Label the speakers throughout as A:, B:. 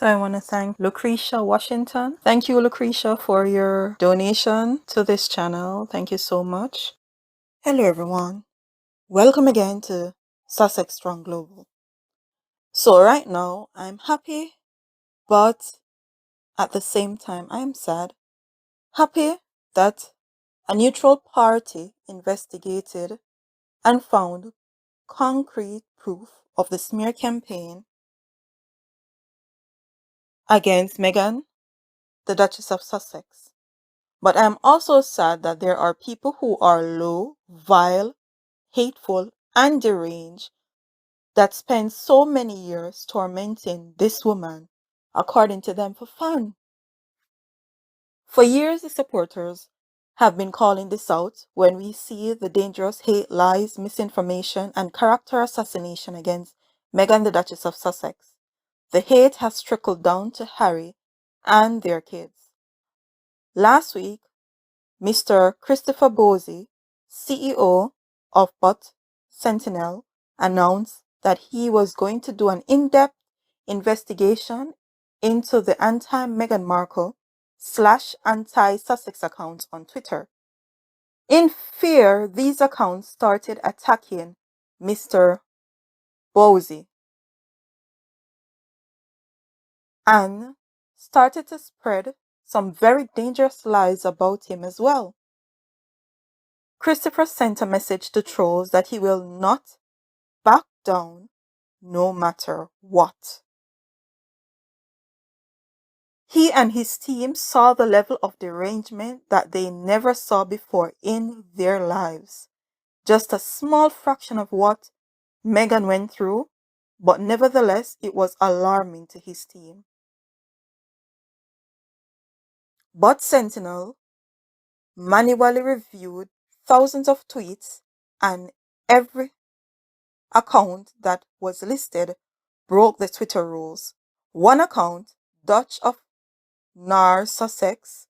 A: So I want to thank Lucretia Washington. Thank you, Lucretia, for your donation to this channel. Thank you so much. Hello, everyone. Welcome again to Sussex Strong Global. So right now, I'm happy, but at the same time, I'm sad. Happy that a neutral party investigated and found concrete proof of the smear campaign against Meghan, the Duchess of Sussex. But I'm also sad that there are people who are low, vile, hateful, and deranged that spend so many years tormenting this woman, according to them, for fun. For years, the supporters have been calling this out when we see the dangerous hate, lies, misinformation, and character assassination against Meghan, the Duchess of Sussex. The hate has trickled down to Harry and their kids. Last week, Mr. Christopher Bosie, CEO of Bot Sentinel, announced that he was going to do an in-depth investigation into the anti-Meghan Markle / anti-Sussex accounts on Twitter. In fear, these accounts started attacking Mr. Bosie and started to spread some very dangerous lies about him as well. Christopher sent a message to trolls that he will not back down no matter what. He and his team saw the level of derangement that they never saw before in their lives. Just a small fraction of what Meghan went through, but nevertheless, it was alarming to his team. Bot Sentinel manually reviewed thousands of tweets, and every account that was listed broke the Twitter rules. One account, Dutch of Nar Sussex,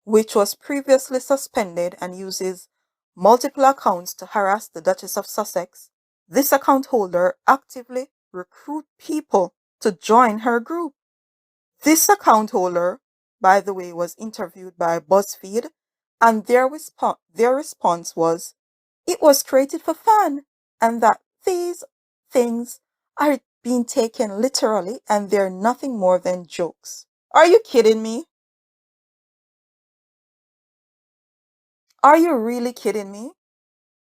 A: which was previously suspended and uses multiple accounts to harass the Duchess of Sussex, this account holder actively recruit people to join her group. This account holder, by the way, was interviewed by BuzzFeed, and their response was, it was created for fun, and that these things are being taken literally and they're nothing more than jokes. Are you kidding me? Are you really kidding me?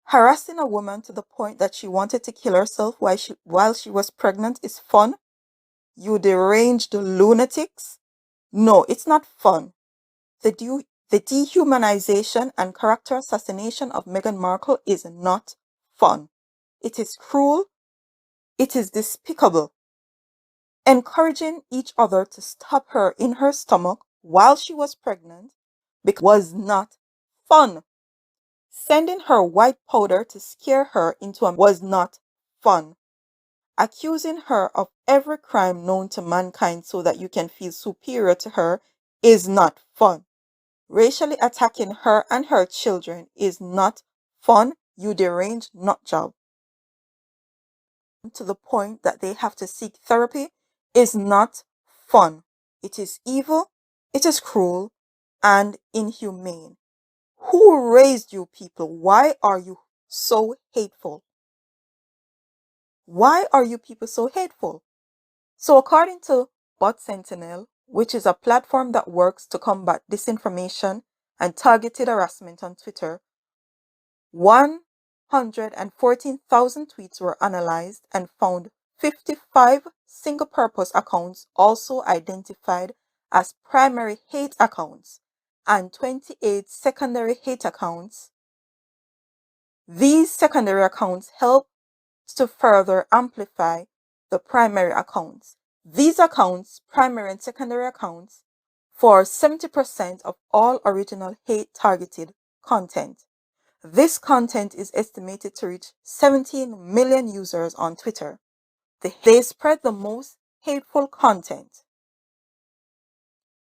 A: Harassing a woman to the point that she wanted to kill herself while she was pregnant is fun? You deranged lunatics? No, it's not fun. The dehumanization and character assassination of Meghan Markle is not fun. It is cruel. It is despicable. Encouraging each other to stab her in her stomach while she was pregnant was not fun. Sending her white powder to scare her into a was not fun. Accusing her of every crime known to mankind so that you can feel superior to her is not fun. Racially attacking her and her children is not fun, you deranged nutjob. To the point that they have to seek therapy is not fun. It is evil, it is cruel, and inhumane. Who raised you people? Why are you so hateful? Why are you people so hateful? So according to Bot Sentinel, which is a platform that works to combat disinformation and targeted harassment on Twitter, 114,000 tweets were analyzed and found 55 single-purpose accounts also identified as primary hate accounts and 28 secondary hate accounts. These secondary accounts help to further amplify the primary accounts. These accounts, primary and secondary accounts, for 70% of all original hate-targeted content. This content is estimated to reach 17 million users on Twitter. They spread the most hateful content.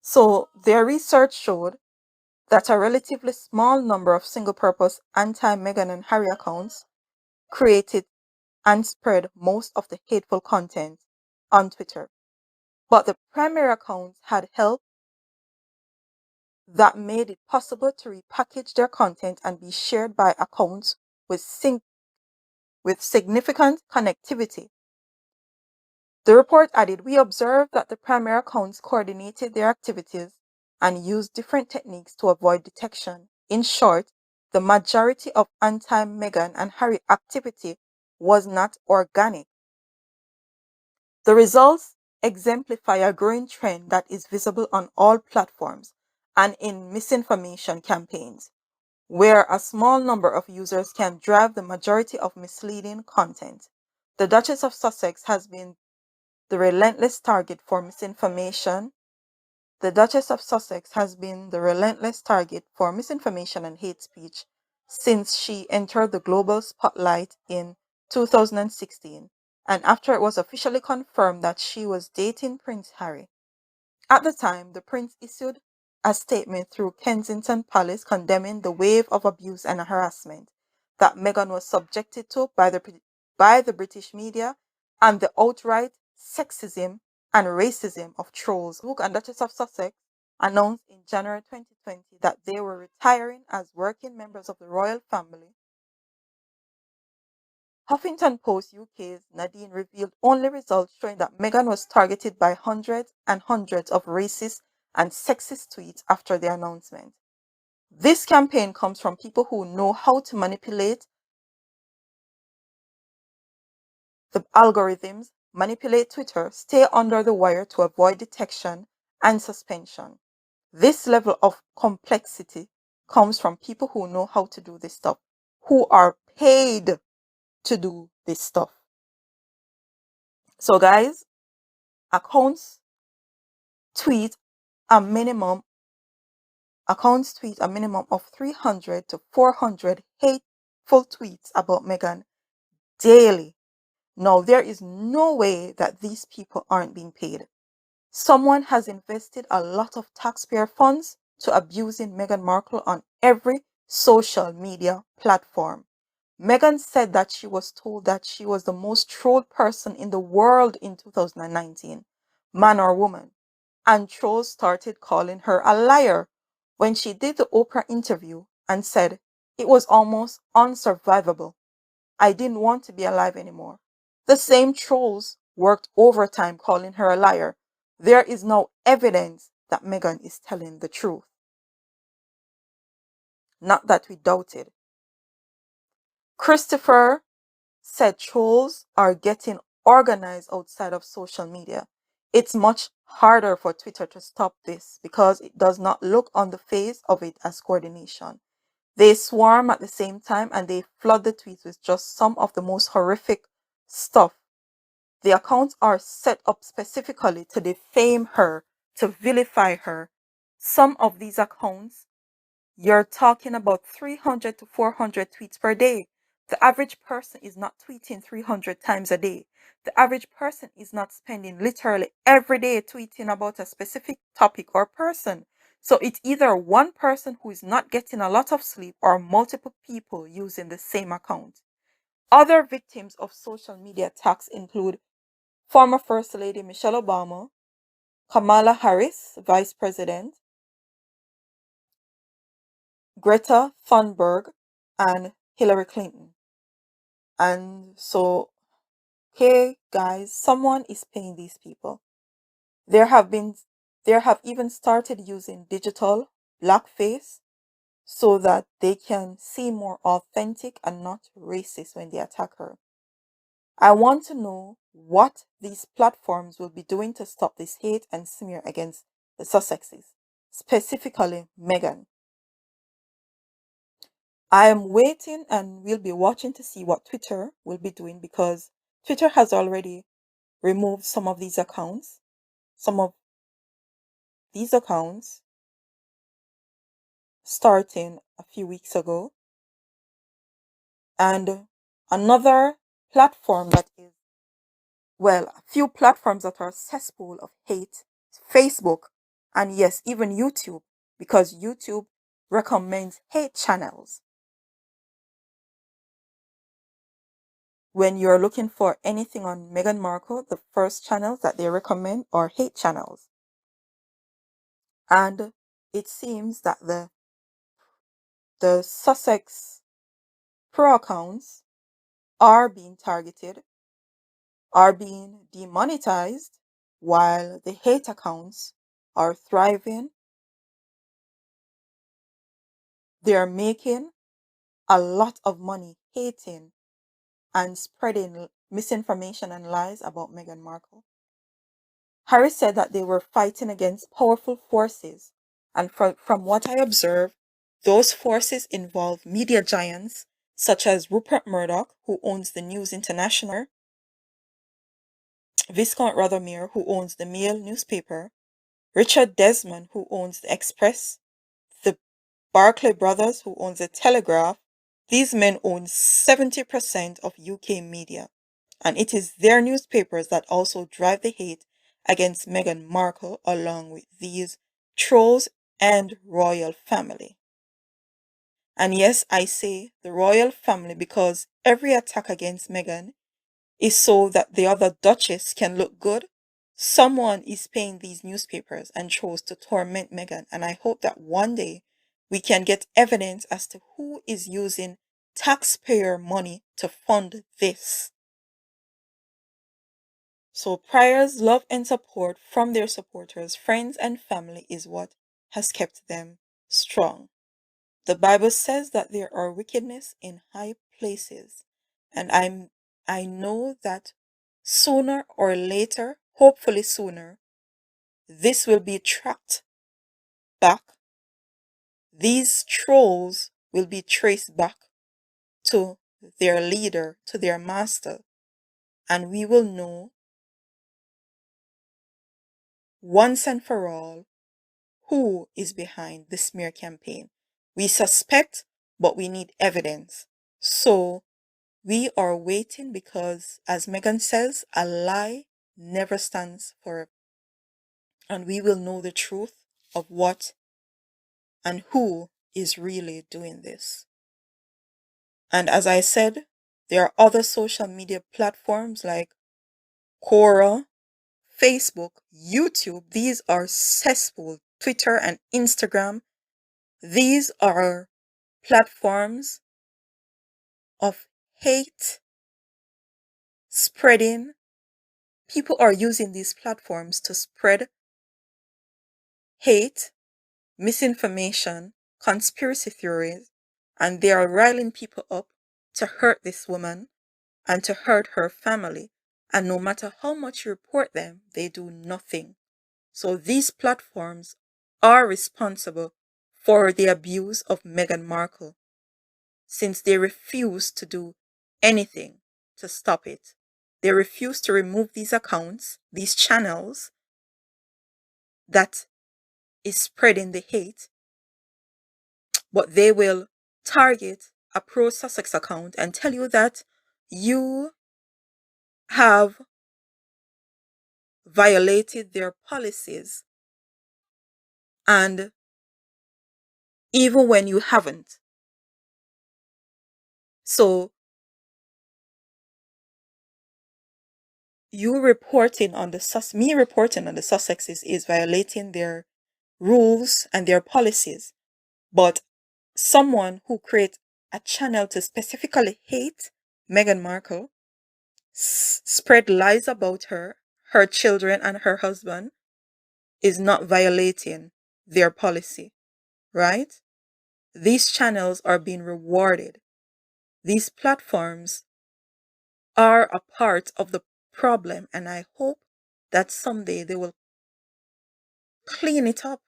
A: So their research showed that a relatively small number of single-purpose anti-Meghan and Harry accounts created and spread most of the hateful content on Twitter. but the primary accounts had help that made it possible to repackage their content and be shared by accounts with, with significant connectivity. The report added, we observed that the primary accounts coordinated their activities and used different techniques to avoid detection. In short, the majority of anti-Meghan and Harry activity was not organic. The results exemplify a growing trend that is visible on all platforms and in misinformation campaigns, where a small number of users can drive the majority of misleading content. The Duchess of Sussex has been the relentless target for misinformation. The Duchess of Sussex has been the relentless target for misinformation and hate speech since she entered the global spotlight in 2016 and after it was officially confirmed that she was dating Prince Harry. At the time, the Prince issued a statement through Kensington Palace condemning the wave of abuse and harassment that Meghan was subjected to by the British media and the outright sexism and racism of trolls. Duke and Duchess of Sussex announced in January 2020 that they were retiring as working members of the royal family. Huffington Post UK's Nadine revealed only results showing that Meghan was targeted by hundreds and hundreds of racist and sexist tweets after the announcement. This campaign comes from people who know how to manipulate the algorithms, manipulate Twitter, stay under the wire to avoid detection and suspension. This level of complexity comes from people who know how to do this stuff, who are paid to do this stuff. So guys, accounts tweet a minimum of 300 to 400 hateful tweets about Meghan daily. Now, there is no way that these people aren't being paid. Someone has invested a lot of taxpayer funds to abusing Meghan Markle on every social media platform. Meghan said that she was told that she was the most trolled person in the world in 2019, man or woman, and trolls started calling her a liar when she did the Oprah interview and said it was almost unsurvivable. I didn't want to be alive anymore. The same trolls worked overtime calling her a liar. There is no evidence that Meghan is telling the truth. Not that we doubted. Christopher said trolls are getting organized outside of social media. It's much harder for Twitter to stop this because it does not look on the face of it as coordination. They swarm at the same time and they flood the tweets with just some of the most horrific stuff. The accounts are set up specifically to defame her, to vilify her. Some of these accounts, you're talking about 300 to 400 tweets per day. The average person is not tweeting 300 times a day. The average person is not spending literally every day tweeting about a specific topic or person. So it's either one person who is not getting a lot of sleep or multiple people using the same account. Other victims of social media attacks include former First Lady Michelle Obama, Kamala Harris, Vice President, Greta Thunberg, and Hillary Clinton. And so, okay, guys, someone is paying these people. There have even started using digital blackface so that they can seem more authentic and not racist when they attack her. I want to know what these platforms will be doing to stop this hate and smear against the Sussexes, specifically Meghan. I am waiting and will be watching to see what Twitter will be doing because Twitter has already removed some of these accounts. Some of these accounts starting a few weeks ago. And another platform that is, well, a few platforms that are a cesspool of hate, Facebook, and yes, even YouTube, because YouTube recommends hate channels. when you're looking for anything on Meghan Markle, the first channels that they recommend are hate channels. And it seems that the Sussex pro accounts are being targeted, are being demonetized, while the hate accounts are thriving. They're making a lot of money hating and spreading misinformation and lies about Meghan Markle. Harry said that they were fighting against powerful forces, and from what I observe, those forces involve media giants such as Rupert Murdoch, who owns the News International, Viscount Rothermere, who owns the Mail newspaper, Richard Desmond, who owns the Express, the Barclay brothers, who owns the Telegraph. These men own 70% of UK media, and it is their newspapers that also drive the hate against Meghan Markle along with these trolls and royal family. And yes, I say the royal family because every attack against Meghan is so that the other Duchess can look good. Someone is paying these newspapers and trolls to torment Meghan, and I hope that one day we can get evidence as to who is using taxpayer money to fund this. So prayers, love, and support from their supporters, friends, and family is what has kept them strong. The Bible says that there are wickedness in high places, and I know that sooner or later, hopefully sooner, this will be tracked back. These trolls will be traced back to their leader, to their master, and we will know once and for all who is behind the smear campaign. We suspect, but we need evidence. So we are waiting because, as Meghan says, a lie never stands forever. And we will know the truth of what and who is really doing this. And as I said, there are other social media platforms like Quora, Facebook, YouTube. These are cesspool. Twitter and Instagram. These are platforms of hate spreading. People are using these platforms to spread hate, misinformation, conspiracy theories, and they are riling people up to hurt this woman and to hurt her family. And no matter how much you report them, they do nothing. So these platforms are responsible for the abuse of Meghan Markle, since they refuse to do anything to stop it. They refuse to remove these accounts, these channels that is spreading the hate, but they will target a pro Sussex account and tell you that you have violated their policies, and even when you haven't. So you reporting on the me reporting on the Sussexes is violating their rules and their policies. But someone who creates a channel to specifically hate Meghan Markle, spread lies about her, her children, and her husband is not violating their policy, right? These channels are being rewarded. These platforms are a part of the problem, and I hope that someday they will clean it up.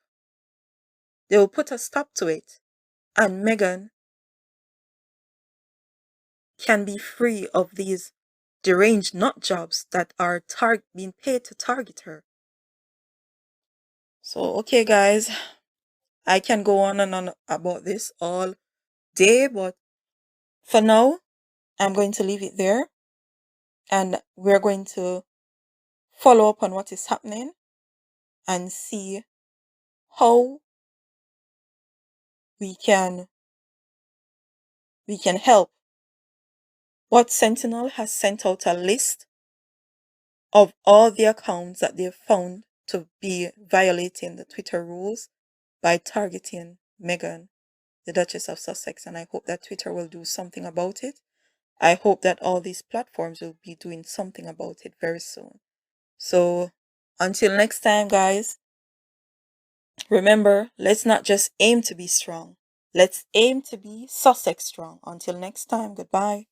A: They will put a stop to it, and Meghan can be free of these deranged nut jobs that are being paid to target her. So, okay, guys, I can go on and on about this all day, but for now, I'm going to leave it there, and we're going to follow up on what is happening and see how we can help What Sentinel has sent out a list of all the accounts that they've found to be violating the Twitter rules by targeting Meghan, the Duchess of Sussex, and I hope that Twitter will do something about it. I hope that all these platforms will be doing something about it very soon. So until next time, guys, remember, let's not just aim to be strong. Let's aim to be Sussex strong. Until next time, goodbye.